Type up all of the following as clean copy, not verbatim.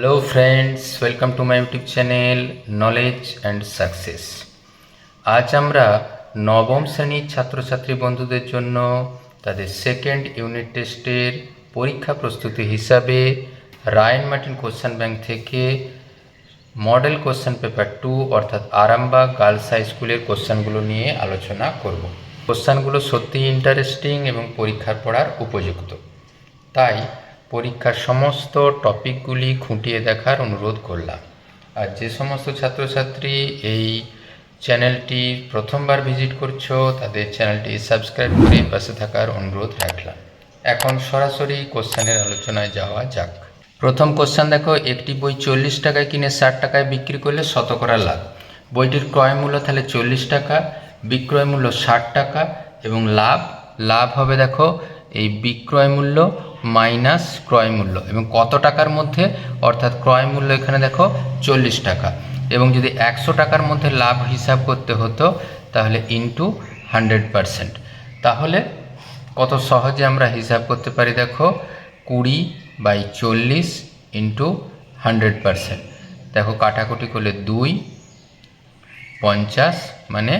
Hello friends, welcome to my YouTube channel knowledge and success. আজ আমরা নবম শ্রেণীর ছাত্রছাত্রী বন্ধুদের জন্য তাদের সেকেন্ড ইউনিট টেস্টের পরীক্ষা প্রস্তুতি হিসাবে রায়ন মার্টিন কোশ্চেন ব্যাংক থেকে মডেল কোশ্চেন পেপার 2 অর্থাৎ আরামবাগ গার্লস হাই স্কুলের কোশ্চেনগুলো নিয়ে আলোচনা করব। কোশ্চেনগুলো সত্যিই ইন্টারেস্টিং এবং পরীক্ষার পড়ার উপযুক্ত, তাই পরীক্ষার সমস্ত টপিকগুলি খুঁটিয়ে দেখার অনুরোধ করলাম। আর যে সমস্ত ছাত্রছাত্রী এই চ্যানেলটি প্রথমবার ভিজিট করছো তাদের চ্যানেলটি সাবস্ক্রাইব করে পাশে থাকার অনুরোধ রাখলাম। এখন সরাসরি কোশ্চেনের আলোচনায় যাওয়া যাক। প্রথম কোশ্চেন দেখো, একটি বই 40 টাকায় কিনে 60 টাকায় বিক্রি করলে শতকরা লাভ। বইটির ক্রয় মূল্য তাহলে 40 টাকা, বিক্রয় মূল্য 60 টাকা এবং লাভ হবে দেখো এই বিক্রয় মূল্য মাইনাস ক্রয় মূল্য এবং কত টাকার মধ্যে, অর্থাৎ ক্রয় মূল্য এখানে দেখো 40 টাকা এবং যদি 100 টাকার মধ্যে লাভ হিসাব করতে হতো তাহলে ইন্টু 100%। তাহলে কত সহজে আমরা হিসাব করতে পারি দেখো 20/40 ইন্টু 100%। দেখো কাটাকুটি করলে 2 50 মানে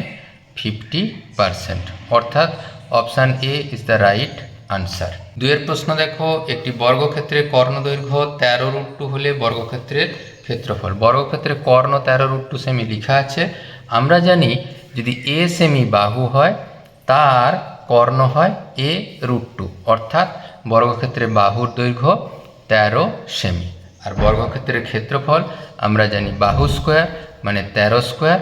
50%, অর্থাৎ option A is the right answer. দুইয়ের প্রশ্ন দেখো, একটি বর্গক্ষেত্রের কর্ণদৈর্ঘ্য 13√2 হলে বর্গক্ষেত্রের ক্ষেত্রফল। বর্গক্ষেত্রে কর্ণ 13√2 সেমি লেখা আছে। আমরা জানি যদি এ সেমি বাহু হয় তার কর্ণ হয় a√2, অর্থাৎ বর্গক্ষেত্রে বাহুর দৈর্ঘ্য 13 সেমি। আর বর্গক্ষেত্রের ক্ষেত্রফল আমরা জানি বাহু স্কোয়ার মানে 13 স্কোয়ার,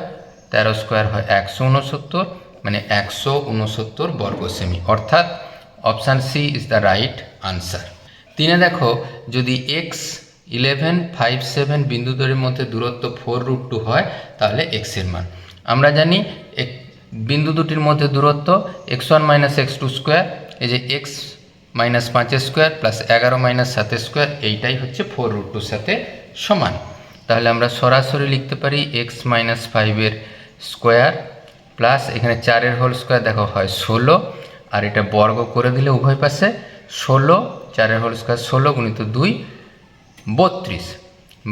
13 স্কোয়ার হয় 169 মানে 169 বর্গ সেমি, অর্থাৎ option C is the right answer. তিনে দেখো, যদি x11, 5, 7 বিন্দু দৈর্ঘ্যের মধ্যে দূরত্ব 4√2 হয় তাহলে x এর মান। আমরা জানি বিন্দু দুটির মধ্যে দূরত্ব x1 - x2 স্কোয়ার, এই যে x - 5 স্কোয়ার প্লাস 11 - 7 স্কোয়ার, এইটাই হচ্ছে 4√2 সাথে সমান। তাহলে আমরা সরাসরি লিখতে পারি x - 5 স্কোয়ার প্লাস এখানে 4 হোল স্কোয়ার দেখো হয় 16, আর এটা বর্গ করে দিলে উভয় পাশে 16, 4 হোল স্কোয়ার 16 গুণিত 2 32,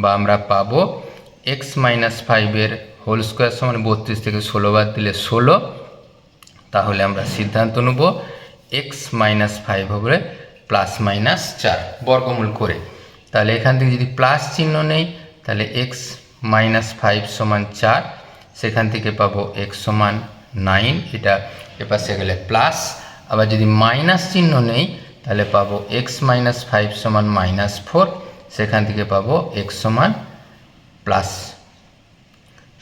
বা আমরা পাবো x - 5 হোল স্কোয়ার সমান 32 থেকে 16 বাদ দিলে 16। তাহলে আমরা সিদ্ধান্ত নেব x - 5 হবে +-4 বর্গমূল করে। তাহলে এখান থেকে যদি প্লাস চিহ্ন নেই তাহলে x - 5 সমান 4, সেখান থেকে পাবো x সমান 9, এটা এপাশে গেলে প্লাস। আবার যদি মাইনাস চিহ্ন নেই তাহলে পাবো x - 5 সমান -4, সেখান থেকে পাবো x সমান প্লাস,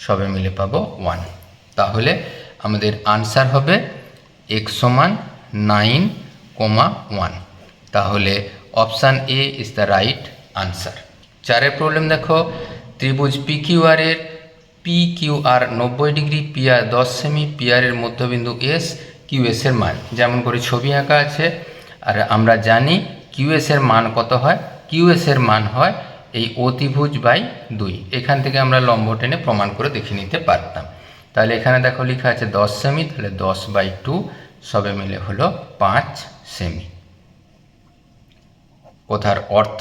সবে মিলে পাবো 1। তাহলে আমাদের আনসার হবে x সমান 9,1। তাহলে option A is the right answer. চারের প্রবলেম দেখো, ত্রিভুজ PQR এর PQR 90 degree, PR 10 semi, PR এর মধ্যবিন্দু S, QS এর মান। যেমন করে ছবি আঁকা আছে, আর আমরা জানি QS এর মান কত হয়, QS এর মান হয় এই অতিভুজ বাই 2। এখান থেকে আমরা লম্ব টেনে প্রমাণ করে দেখে নিতে পারতাম। তাহলে এখানে দেখো লেখা আছে 10 সেমি, তাহলে 10/2 সবে মিলে হলো 5 সেমি। কথার অর্থ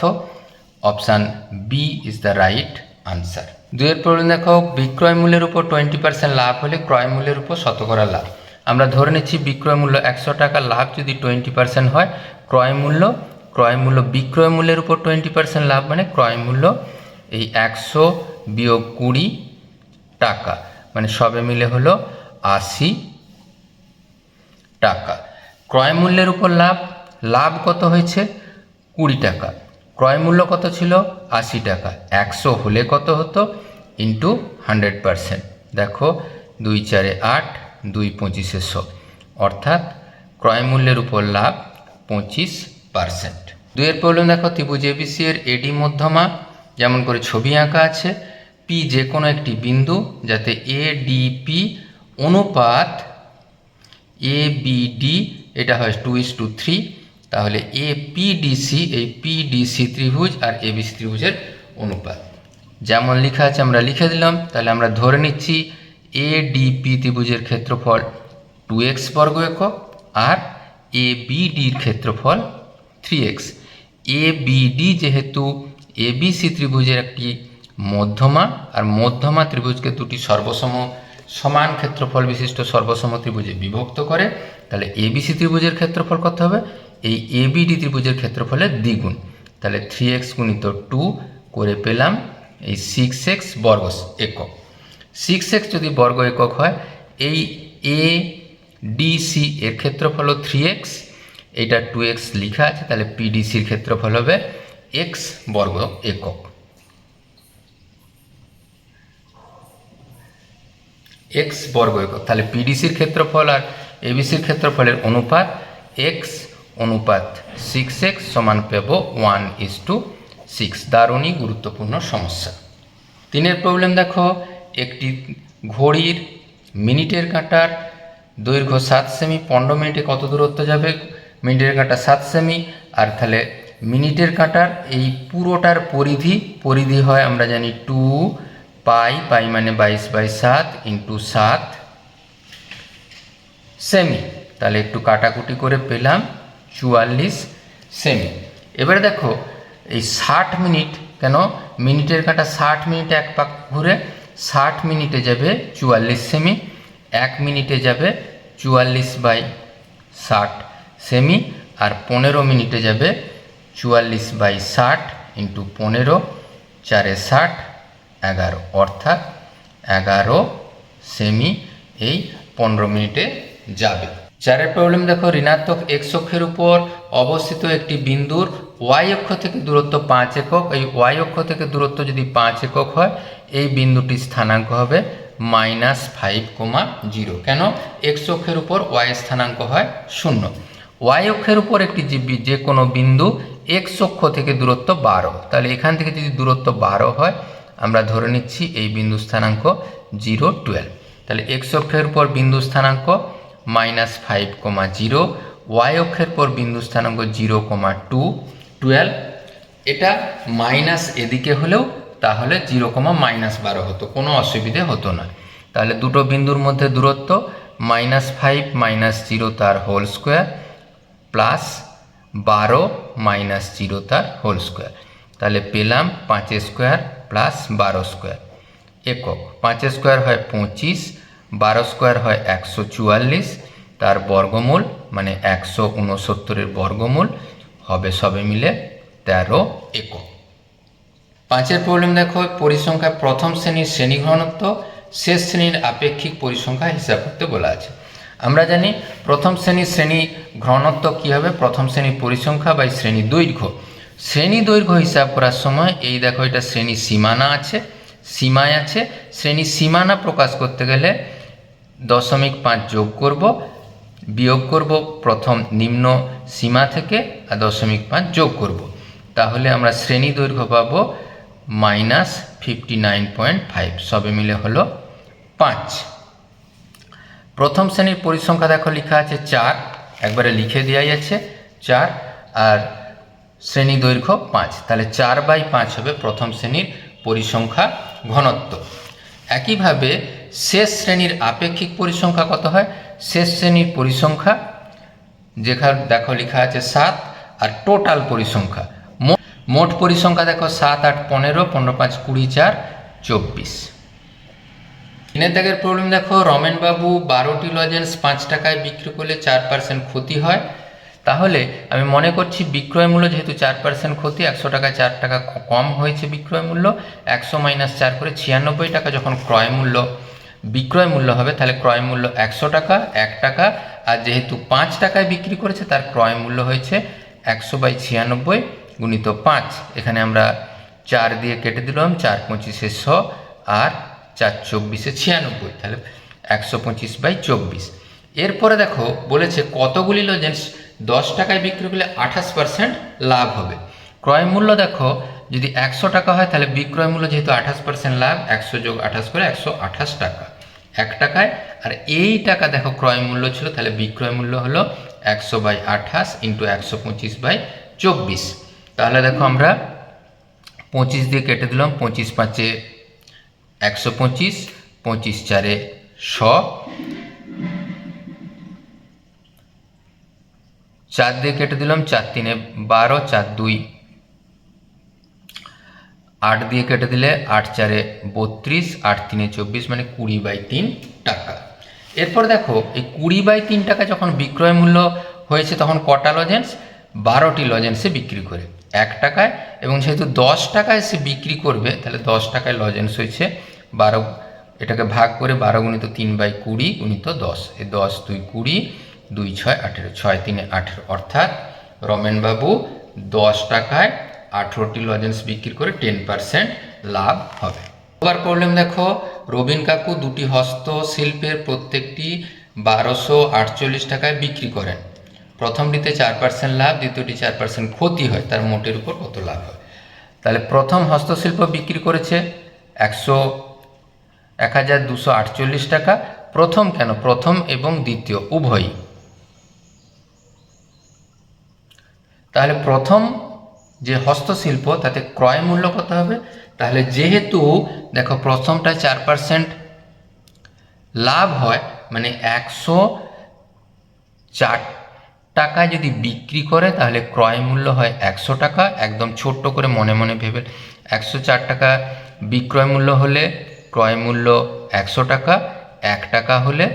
option B is the right answer. দুইয়ের প্রবলেম দেখো, বিক্রয় মূল্যের উপর 20% লাভ হলে ক্রয় মূল্যের উপর শতকরা লাভ। আমরা ধরে নিচ্ছি বিক্রয় মূল্য 100 টাকা, লাভ যদি 20% হয়, ক্রয় মূল্য বিক্রয় মূল্যের উপর 20% লাভ মানে ক্রয় মূল্য এই 100 বিয়োগ 20 টাকা মানে সবে মিলে হলো 80 টাকা। ক্রয় মূল্যের উপর লাভ কত হয়েছে 20 টাকা, ক্রয় মূল্য কত ছিল 80 টাকা, 100 হলে কত হতো ইন্টু 100%। দেখো 2 4 8, 2 25 100, অর্থাৎ ক্রয় মূল্যের উপর লাভ 25%। দুইয়ের প্রবলেম দেখো, ত্রিভুজ ABC এর AD মধ্যমা, যেমন করে ছবি আঁকা আছে, P যে কোনো একটি বিন্দু যাতে ADP অনুপাত ABD এটা হয় 2:3, তাহলে APDC এই PDC ত্রিভুজ আর ABC ত্রিভুজের অনুপাত। যেমন লেখা আছে আমরা লিখে দিলাম। তাহলে আমরা ধরে নিচ্ছি ADP ত্রিভুজের ক্ষেত্রফল 2x বর্গ একক আর ABD এর ক্ষেত্রফল 3x। ABD যেহেতু এবিসি ত্রিভুজের একটি মধ্যমা, আর মধ্যমা ত্রিভুজকে দুটি সর্বসম সমান ক্ষেত্রফল বিশিষ্ট সর্বসম ত্রিভুজে বিভক্ত করে, তাহলে এবিসি ত্রিভুজের ক্ষেত্রফল কত হবে? এই এবিডি ত্রিভুজের ক্ষেত্রফলের দ্বিগুণ, তাহলে 3x গুণিত 2 করে পেলাম এই 6x বর্গ একক। 6x যদি বর্গ একক হয়, এই এডিসি এর ক্ষেত্রফল 3x, এটা 2x লেখা আছে, তাহলে পিডিসির ক্ষেত্রফল হবে x বর্গ একক। x বর্গ একক, তাহলে পিডিসির ক্ষেত্রফল আর এবিসির ক্ষেত্রফলের অনুপাত x অনুপাত 6x সমান পাব 1:6। দারুণই গুরুত্বপূর্ণ সমস্যা। 3 প্রবলেম দেখো, একটি ঘড়ির মিনিটের কাঁটার দৈর্ঘ্য 7 সেমি, 15 মিনিটে কত দূরত্ব যাবে? মিনিটের কাঁটা 7 সেমি, আর তাহলে মিনিটের কাঁটার এই পুরোটার পরিধি হয় আমরা জানি 2 পাই, পাই মানে 22/7 ইন্টু 7 সেমি, তাহলে একটু কাটাকুটি করে পেলাম 44 সেমি। এবারে দেখো এই 60 মিনিট, কেন মিনিটের কাঁটা 60 মিনিটে এক পাক ঘুরে, 60 মিনিটে যাবে 44 সেমি, 1 মিনিটে যাবে 44/60 সেমি, আর 15 মিনিটে যাবে 44/60 ইন্টু 15, 4 60, 11, অর্থাৎ 11 সেমি এই 15 মিনিটে যাবে। 4 প্রবলেম দেখো, ঋণাত্মক x অক্ষের উপর অবস্থিত একটি বিন্দুর y অক্ষ থেকে দূরত্ব 5 একক। এই y অক্ষ থেকে দূরত্ব যদি 5 একক হয়, এই বিন্দুটির স্থানাঙ্ক হবে -5,0। কেন? x অক্ষের উপর y স্থানাঙ্ক হয় 0। y অক্ষের উপর একটি যে কোনো বিন্দু x অক্ষ থেকে দূরত্ব 12, তাহলে এখান থেকে যদি দূরত্ব 12 হয়, আমরা ধরে নিচ্ছি এই বিন্দু স্থানাঙ্ক 0, 12। তাহলে x অক্ষের উপর বিন্দু স্থানাঙ্ক -5,0, y অক্ষের পর বিন্দু স্থানাঙ্ক 0,2, 12। এটা মাইনাস এদিকে হলেও তাহলে 0,-12 হতো, কোনো অসুবিধে হতো না। তাহলে দুটো বিন্দুর মধ্যে দূরত্ব -5 - 0 তার হোল স্কোয়ার প্লাস 12 - 0 তার হোল স্কোয়ার, তাহলে পেলাম 5 স্কোয়ার প্লাস 12 স্কোয়ার একক। 5 স্কোয়ার হয় 25, 12 স্কোয়ার হয় 144, তার বর্গমূল মানে 169-এর বর্গমূল হবে সবে মিলে 13 একক। 5 প্রবলেম দেখো, পরিসংখ্যা প্রথম শ্রেণীর শ্রেণী ঘনত্ব শেষ শ্রেণীর আপেক্ষিক পরিসংখ্যা হিসাব করতে বলা আছে। আমরা জানি প্রথম শ্রেণীর শ্রেণী ঘনত্ব কী হবে? প্রথম শ্রেণীর পরিসংখ্যা বাই শ্রেণী দৈর্ঘ্য। শ্রেণী দৈর্ঘ্য হিসাব করার সময় এই দেখো, এটা শ্রেণী সীমানা আছে, সীমায় আছে। শ্রেণী সীমানা প্রকাশ করতে গেলে 0.5 যোগ করব, বিয়োগ করব প্রথম নিম্ন সীমা থেকে, আর 0.5 যোগ করব, তাহলে আমরা শ্রেণী দৈর্ঘ্য পাব -59.5, সবে মিলে হলো 5। প্রথম শ্রেণীর পরিসংখ্যা দেখো লেখা আছে 4, একবারে লিখে দেওয়াই আছে 4, আর শ্রেণী দৈর্ঘ্য 5, তাহলে 4/5 হবে প্রথম শ্রেণীর পরিসংখ্যা ঘনত্ব। একইভাবে শেষ শ্রেণীর আপেক্ষিক পরিসংখ্যা কত হয়? শেষ শ্রেণীর পরিসংখ্যা যেখানে দেখো লেখা আছে 7, আর টোটাল পরিসংখ্যা মোট পরিসংখ্যা দেখো 7, 8, 15, 15, 5, 20, 4, 24। 3 দাগের প্রবলেম দেখো, রমেনবাবু 12টি লজেন্স 5 টাকায় বিক্রি করলে 4% ক্ষতি হয়। তাহলে আমি মনে করছি বিক্রয় মূল্য যেহেতু 4% ক্ষতি, 100 টাকায় 4 টাকা কম হয়েছে বিক্রয় মূল্য, 100 - 4 করে 96 টাকা যখন বিক্রয় মূল্য হবে, তাহলে ক্রয় মূল্য 100 টাকা, 1 টাকা, আর যেহেতু 5 টাকায় বিক্রি করেছে তার ক্রয় মূল্য হয়েছে 100/96 গুণিত 5। এখানে আমরা 4 দিয়ে কেটে দিলাম, 4 × 25 = 100, আর 4 × 24 = 96, তাহলে 125/24। এরপরে দেখো বলেছে কতগুলি লজেন্স 10 টাকায় বিক্রি করলে 28% লাভ হবে। ক্রয় মূল্য দেখো যদি 100 টাকা হয়, তাহলে বিক্রয় মূল্য যেহেতু 28% লাভ, 100 + 28 করে 128 টাকা 1 টাকায়, আর এই টাকা দেখো ক্রয় মূল্য ছিল, তাহলে বিক্রয় মূল্য হলো 100/28 × 125/24। তাহলে দেখো আমরা 25 দিয়ে কেটে দিলাম, 25 × 5 = 125, 25 × 4 = 100, 4 দিয়ে কেটে দিলাম, 4 × 3 = 12, 4 × 2 8 দিয়ে কেটে দিলে 8 4 32, 8 3 24, মানে 20/3 টাকা। এরপর দেখো এই 20/3 টাকা যখন বিক্রয় মূল্য হয়েছে তখন কটা লজেন্স? 12টি লজেন্সে বিক্রি করে 1 টাকায়, এবং যেহেতু 10 টাকায় সে বিক্রি করবে তাহলে 10 টাকায় লজেন্স হয়েছে 12, এটাকে ভাগ করে 12 × 3/20 × 10, এই 10 2 20, 2 6 18, 6 3 18, অর্থাৎ রমেনবাবু 10 টাকায় 18টি লজেন্স বিক্রি করে 10% লাভ হবে। এবার প্রবলেম দেখো, রবিন কাকু দুটি হস্তশিল্পের প্রত্যেকটি 1248 টাকায় বিক্রি করেন। প্রথমটিতে 4% লাভ, দ্বিতীয়টি 4% ক্ষতি হয়, তার মোটের উপর কত লাভ হয়? তাহলে প্রথম হস্তশিল্প বিক্রি করেছে 1248 টাকা। প্রথম কেন? প্রথম এবং দ্বিতীয় উভয়ই। তাহলে প্রথম যে হস্তশিল্প তাতে ক্রয় মূল্য কত হবে? তাহলে যেহেতু দেখো প্রথমটায় 4% লাভ হয়, মানে 104 টাকায় যদি বিক্রি করে তাহলে ক্রয় মূল্য হয় 100 টাকা। একদম ছোট্ট করে মনে মনে ভেবে 104 টাকা বিক্রয় মূল্য হলে ক্রয় মূল্য 100 টাকা, 1 টাকা হলে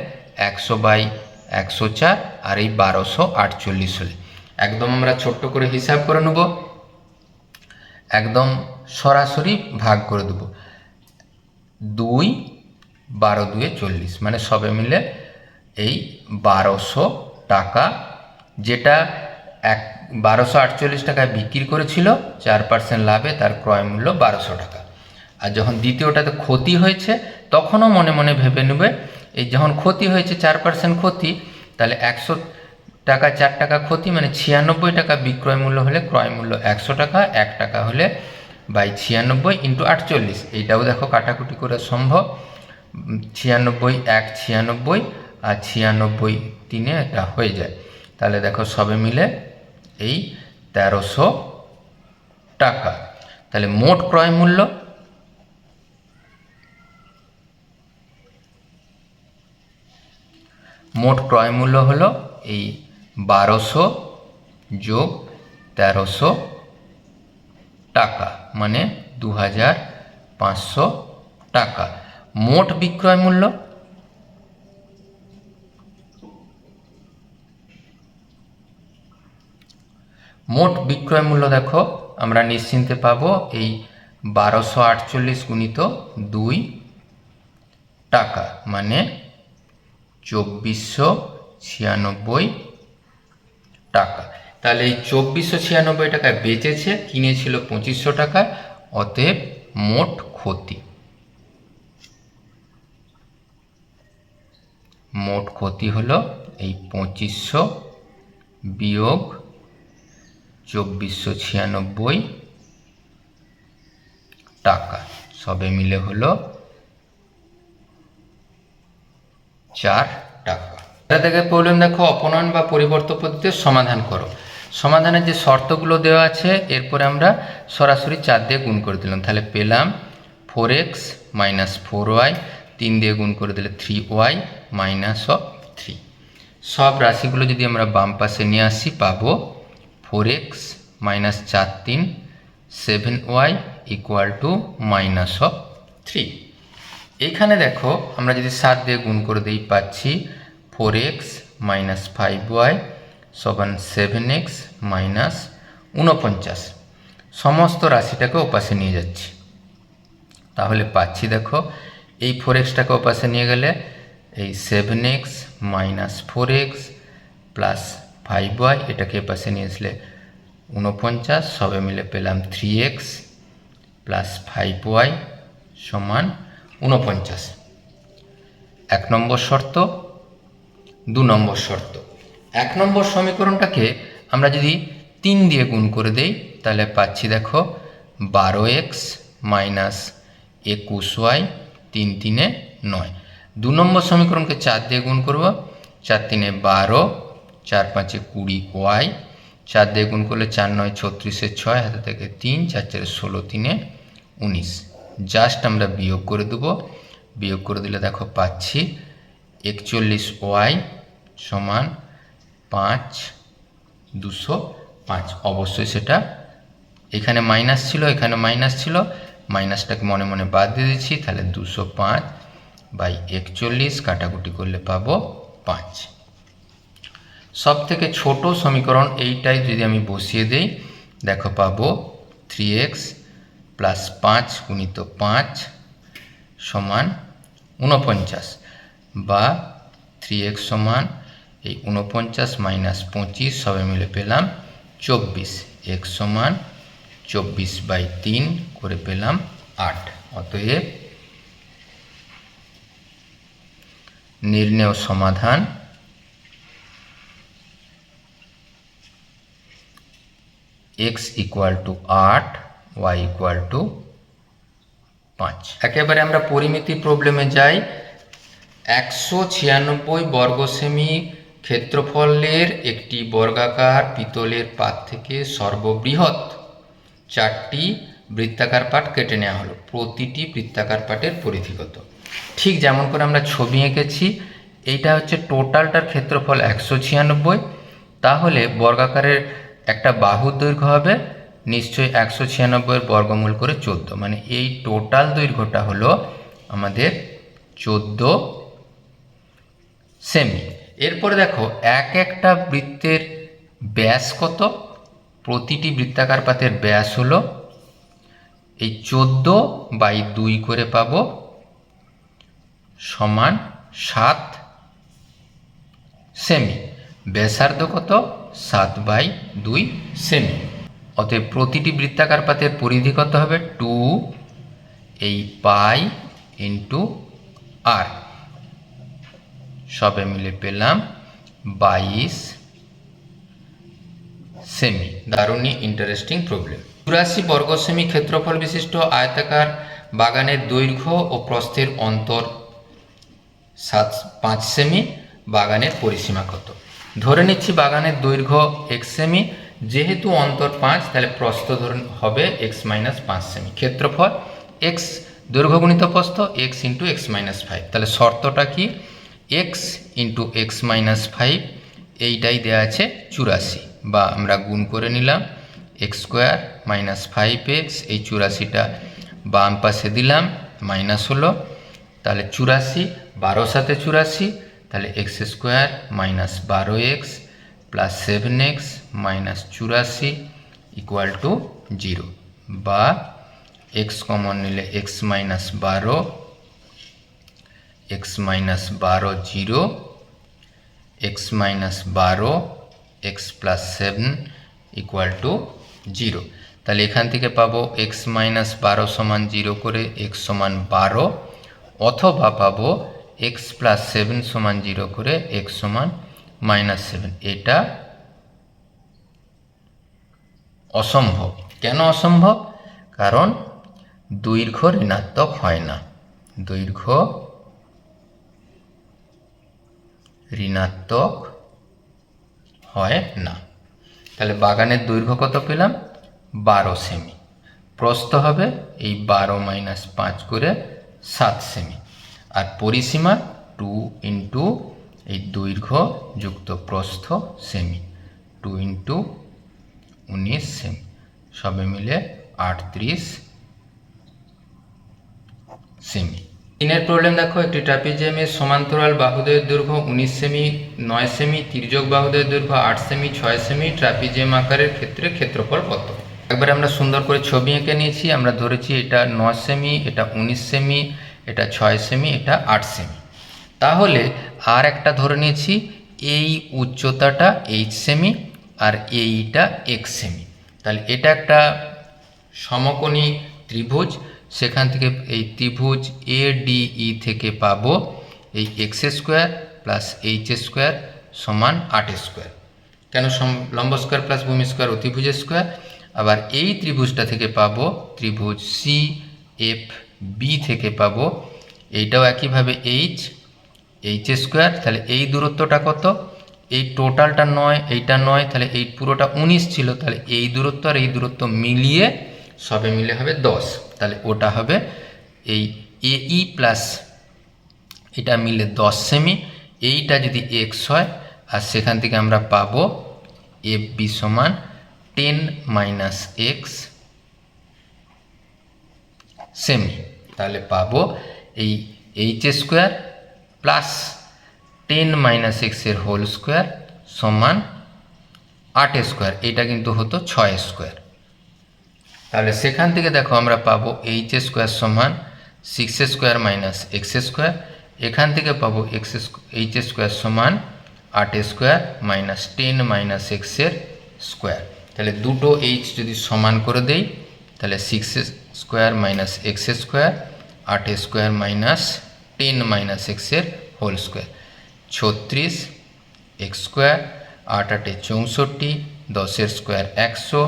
100/104, আর এই 1248 হলে একদম আমরা ছোট্ট করে হিসাব করে নেব, একদম সরাসরি ভাগ করে দেব। 2 12 2 40, মানে সবে মিলে এই 1200 টাকা, যেটা 1248 টাকায় বিক্রি করেছিল 4% লাভে, তার ক্রয় মূল্য 1200 টাকা। আর যখন দ্বিতীয়টাতে ক্ষতি হয়েছে তখনও মনে মনে ভেবে নেবে, এই যখন ক্ষতি হয়েছে 4% ক্ষতি, তাহলে 100 টাকা 4 টাকা ক্ষতি, মানে 96 টাকা বিক্রয় মূল্য হলে ক্রয় মূল্য 100 টাকা, 1 টাকা হলে 96 × 48। এইটাও দেখো কাটাকুটি করা সম্ভব, 96 1 96, আর 96 3 এটা হয়ে যায়। তাহলে দেখো সবে মিলে এই 1300 টাকা। তাহলে মোট ক্রয় মূল্য হলো এই 1200 যোগ 1300 টাকা, মানে 2500 টাকা। মোট বিক্রয় মূল্য দেখো আমরা নিশ্চিন্তে পাবো এই 1248 × 2 টাকা, মানে 2496 টাকা। তাহলে এই 2496 টাকায় বেচেছে, কিনেছিল 2500 টাকায়, অতএব মোট ক্ষতি হলো এই 2500 বিয়োগ 2496 টাকা, সবে মিলে হলো 4 টাকা। এটা থেকে প্রবলেম দেখো, অপনয়ন বা পরিবর্তন পদ্ধতিতে সমাধান করো। সমাধানের যে শর্তগুলো দেওয়া আছে এরপরে আমরা সরাসরি 4 দিয়ে গুণ করে দিলাম, তাহলে পেলাম 4x - 4y, 3 দিয়ে গুণ করে দিলে 3y - 3। সব রাশিগুলো যদি আমরা বাম পাশে নিয়ে আসি পাবো 4x - 4 3 7y = -3। এইখানে দেখো আমরা যদি 7 দিয়ে গুণ করে দিই পাচ্ছি 4x - 5y = 7x - 49। সমস্ত রাশিটাকে ওপাশে নিয়ে যাচ্ছি, তাহলে পাচ্ছি দেখো এই 4xটাকে ওপাশে নিয়ে গেলে এই 7x - 4x প্লাস 5y, এটাকে এপাশে নিয়ে আসলে 49, সবে মিলে পেলাম 3x প্লাস 5y সমান 49। 1 নম্বর শর্ত। 2 নম্বর শর্ত, 1 নম্বর সমীকরণটাকে আমরা যদি 3 দিয়ে গুণ করে দেই তাহলে পাচ্ছি দেখো 12x - 21y, 3 3 9। 2 নম্বর সমীকরণকে 4 দিয়ে গুণ করব, 4 3 12, 4 5 20y, 4 দিয়ে গুণ করলে 4 9 36 6, হাতে থেকে 3, 4 4 16, 3 19। জাস্ট আমরা বিয়োগ করে দেব, বিয়োগ করে দিলে দেখো পাচ্ছি 41y সমান 5 205। অবশ্যই সেটা এখানে মাইনাস ছিল, এখানে মাইনাস ছিল, মাইনাসটাকে মনে মনে বাদ দিয়ে দিচ্ছি, তাহলে 205/41 কাটাকুটি করলে পাবো 5। সব থেকে ছোট সমীকরণ এইটাই যদি আমি বসিয়ে দেই, দেখো পাবো 3x প্লাস 5 গুণিত 5 সমান 49, বা 3x সমান এই 49 মাইনাস 25 সবে মিলে পেলাম 24। x সমান 24/3 করে পেলাম 8। অতএব নির্ণেয় সমাধান x = 8, y = 5। একেবারে আমরা পরিমিতি প্রবলেমে যাই। 196 বর্গ সেমি ক্ষেত্রফলের একটি বর্গাকার পিতলের পাত থেকে সর্ববৃহৎ 4টি বৃত্তাকার পাট কেটে নেওয়া হলো। প্রতিটি বৃত্তাকার পাটের পরিধি কত? ঠিক যেমন করে আমরা ছবি এঁকেছি, এইটা হচ্ছে টোটালটার ক্ষেত্রফল 196, তাহলে বর্গাকারের একটা বাহুর দৈর্ঘ্য হবে নিশ্চয়ই 196 বর্গমূল করে 14, মানে এই টোটাল দৈর্ঘ্যটা হলো আমাদের 14 সেমি। এরপরে দেখো একটা বৃত্তের ব্যাস কত? প্রতিটি বৃত্তাকার পাতের ব্যাস হলো এই 14/2 করে পাবো সমান 7 সেমি। ব্যাসার্ধ কত? 7/2 সেমি। অতএব প্রতিটি বৃত্তাকার পাতের পরিধি কত হবে? 2 এই পাই ইন্টু আর, সবে মিলে পেলাম 22 সেমি। দারুণই interesting problem. 84 বর্গ সেমি ক্ষেত্রফল বিশিষ্ট আয়তাকার বাগানের দৈর্ঘ্য ও প্রস্থের অন্তর 5 সেমি। বাগানের পরিসীমা কত? ধরে নিচ্ছি বাগানের দৈর্ঘ্য x সেমি, যেহেতু অন্তর 5 তাহলে প্রস্থ ধরুন হবে x - 5 সেমি। ক্ষেত্রফল x দৈর্ঘ্য গুণিত প্রস্থ x × x - 5, তাহলে শর্তটা কি? x × x - 5 এইটাই দেওয়া আছে 84, বা আমরা গুণ করে নিলাম x² - 5x, এই 84টা বাম পাশে দিলাম, মাইনাস হলো, তাহলে 84 12 সাথে 84, তাহলে x² - 12x plus 7x minus 84 = 0, বা x কমন নিলে x - 12 x - 12 0, x - 12 x plus 7 = 0। তাহলে এখান থেকে পাবো x - 12 সমান 0 করে x সমান 12, অথবা পাবো x প্লাস 7 সমান 0 করে x সমান -7। এটা অসম্ভব। কেন অসম্ভব? কারণ দৈর্ঘ্য ঋণাত্মক হয় না, দৈর্ঘ্য ঋণাত্মক হয় না। তাহলে বাগানের দৈর্ঘ্য কত পেলাম? 12 সেমি। প্রস্থ হবে এই 12 - 5 করে 7 সেমি। আর পরিসীমা 2 × এই দৈর্ঘ্য যুক্ত প্রস্থ সেমি, 2 × 19 সেমি, সবে মিলে 38 সেমি। 3 প্রবলেম দেখো, একটি ট্রাপিজিয়ামের সমান্তরাল বাহুদ্বয়ের দৈর্ঘ্য 19 সেমি, 9 সেমি, তির্যক বাহুদ্বয়ের দৈর্ঘ্য 8 সেমি, 6 সেমি। ট্রাপিজিয়াম আকারের ক্ষেত্রে ক্ষেত্রফল কত? একবারে আমরা সুন্দর করে ছবি এঁকে নিয়েছি। আমরা ধরেছি এটা 9 সেমি, এটা 19 সেমি, এটা 6 সেমি, এটা 8 সেমি। তাহলে আর একটা ধরে নিয়েছি, এই উচ্চতাটা h সেমি আর এইটা x সেমি। তাহলে এটা একটা সমকোণী ত্রিভুজ, সেখান থেকে এই ত্রিভুজ ADE থেকে পাবো এই x² প্লাস h² সমান 8²। কেন? লম্ব স্কোয়ার প্লাস ভূমি স্কোয়ার অতিভুজের স্কোয়ার। আবার এই ত্রিভুজটা থেকে পাবো ত্রিভুজ CFB থেকে পাবো এইটাও একইভাবে h²। তাহলে এই দূরত্বটা কত? এই টোটালটা 9, এইটা 9, তাহলে এই পুরোটা 19 ছিল, তাহলে এই দূরত্ব আর এই দূরত্ব মিলিয়ে সবে মিলে হবে 10। তাহলে ওটা হবে এই AE প্লাস এটা মিলে 10 সেমি। এইটা যদি x হয়, আর সেখান থেকে আমরা পাবো FB সমান 10 - x সেমি। তাহলে পাবো এই এইচ স্কোয়ার প্লাস 10 মাইনাস এক্সের হোল স্কোয়ার সমান 8 স্কোয়ার, এটা কিন্তু হতো 6 স্কোয়ার। তাহলে সেখান থেকে দেখো আমরা পাবো এইচ স্কোয়ার সমান 6 স্কোয়ার মাইনাস এক্স স্কোয়ার, এখান থেকে পাবো এইচ স্কোয়ার সমান 8 স্কোয়ার মাইনাস 10 মাইনাস এক্সের স্কোয়ার। তাহলে দুটো এইচ যদি সমান করে দেই তাহলে 6 square minus x square, 8 square minus 10 minus এক্সের whole square, 36 x square, 8 8 64, 10 square 100,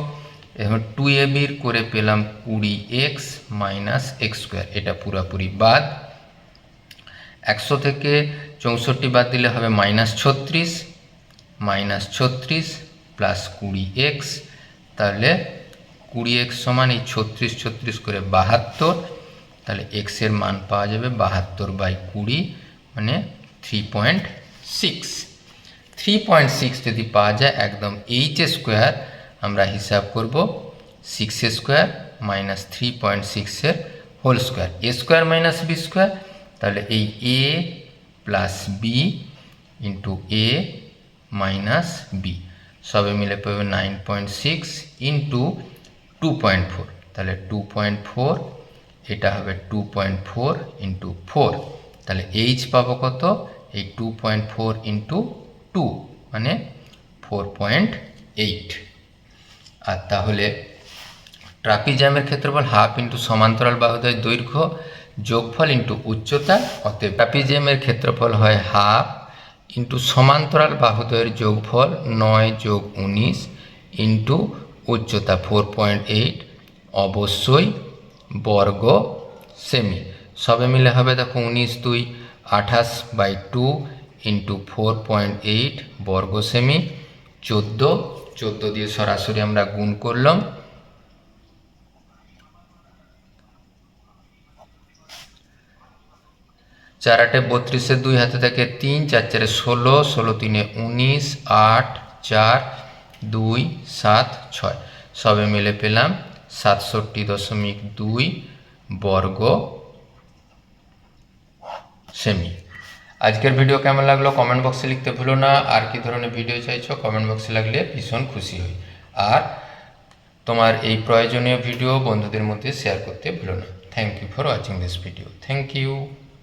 এখন 2ab করে পেলাম 20x মাইনাস এক্স স্কোয়ার, এটা পুরোপুরি বাদ। 100 থেকে 64 বাদ দিলে হবে -36 প্লাস 20x, তাহলে 20x সমান এই 36 করে 72, তাহলে x এর মান পাওয়া যাবে 72/20 মানে 3.6। 3.6 যদি পাওয়া যায় একদম এইচ স্কোয়ার আমরা হিসাব করব 6 স্কোয়ার মাইনাস 3.6 এর হোল স্কোয়ার, এ স্কোয়ার মাইনাস বি স্কোয়ার, তাহলে এই এ প্লাস বি ইন্টু এ মাইনাস বি সবে মিলে পাবে 9.6 ইন্টু 2.4, তাহলে 2.4, এটা হবে 2.4 ইন্টু 4, তাহলে এইচ পাবো কত, এই 2.4 ইন্টু 2 মানে 4.8। আর তাহলে ট্রাপিজিয়ামের ক্ষেত্রফল হাফ ইন্টু সমান্তরাল বাহুদ্বয়ের দৈর্ঘ্য যোগফল ইন্টু উচ্চতা, অতএব ট্রাপিজিয়ামের ক্ষেত্রফল হয় হাফ ইন্টু সমান্তরাল বাহুদ্বয়ের যোগফল 9 যোগ 19 ইন্টু উচ্চতা 4.8, অবশ্যই বর্গ সেমি। সবে মিলে হবে দেখো 19 2 28/2 ইন্টু 4.8 বর্গ সেমি, 14 দিয়ে সরাসরি আমরা গুণ করলাম, 4 8 32, 2 হাতে থাকে 3, 4 4 16, 16 3 19, 8 4 2 7 6, সবে মিলে পেলাম 67.2 বর্গ সেমি। আজকের ভিডিও কেমন লাগলো কমেন্ট বক্সে লিখতে ভুলো না, আর কি ধরনের ভিডিও চাইছো কমেন্ট বক্সে লাগলে ভীষণ খুশি হই, আর তোমার এই প্রয়োজনীয় ভিডিও বন্ধুদের মধ্যে শেয়ার করতে ভুলো না। Thank you for watching this video, thank you.